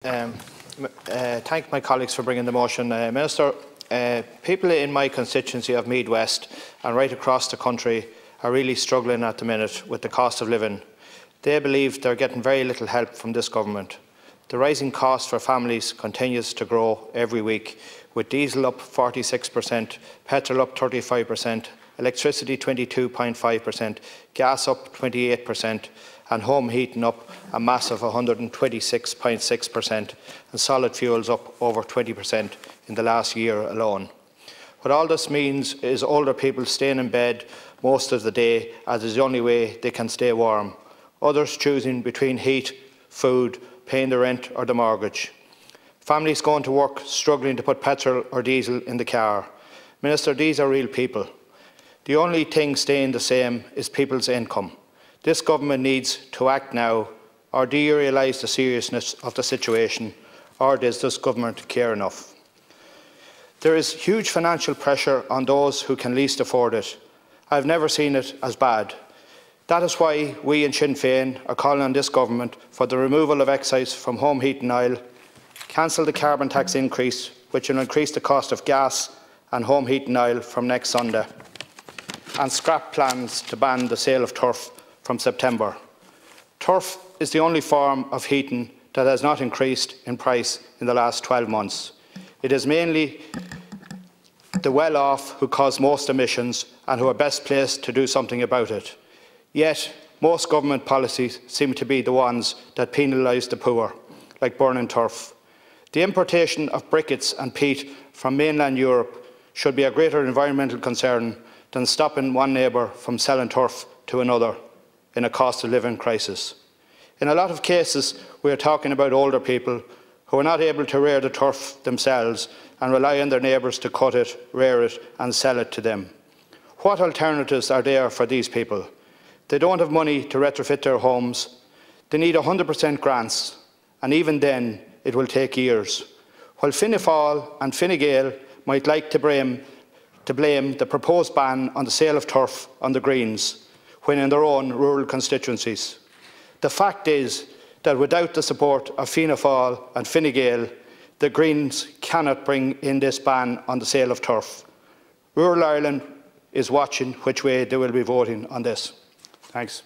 thank my colleagues for bringing the motion. Minister, people in my constituency of Meath West and right across the country are really struggling at the minute with the cost of living. They believe they are getting very little help from this government. The rising cost for families continues to grow every week, with diesel up 46%, petrol up 35%, electricity 22.5%, gas up 28%, and home heating up a massive 126.6%, and solid fuels up over 20% in the last year alone. What all this means is older people staying in bed most of the day, as is the only way they can stay warm. Others choosing between heat, food, paying the rent or the mortgage. Families going to work struggling to put petrol or diesel in the car. Minister, these are real people. The only thing staying the same is people's income. This government needs to act now, or do you realise the seriousness of the situation, or does this government care enough? There is huge financial pressure on those who can least afford it. I have never seen it as bad. That is why we in Sinn Féin are calling on this government for the removal of excise from home heating oil, cancel the carbon tax increase, which will increase the cost of gas and home heating oil from next Sunday, and scrap plans to ban the sale of turf from September. Turf is the only form of heating that has not increased in price in the last 12 months. It is mainly the well-off who cause most emissions and who are best placed to do something about it. Yet, most government policies seem to be the ones that penalise the poor, like burning turf. The importation of briquettes and peat from mainland Europe should be a greater environmental concern than stopping one neighbour from selling turf to another in a cost of living crisis. In a lot of cases, we are talking about older people who are not able to rear the turf themselves and rely on their neighbours to cut it, rear it and sell it to them. What alternatives are there for these people? They don't have money to retrofit their homes. They need 100% grants, and even then it will take years. While Fianna Fáil and Fine Gael might like to blame the proposed ban on the sale of turf on the Greens, when in their own rural constituencies. The fact is that without the support of Fianna Fáil and Fine Gael, the Greens cannot bring in this ban on the sale of turf. Rural Ireland is watching which way they will be voting on this. Thanks.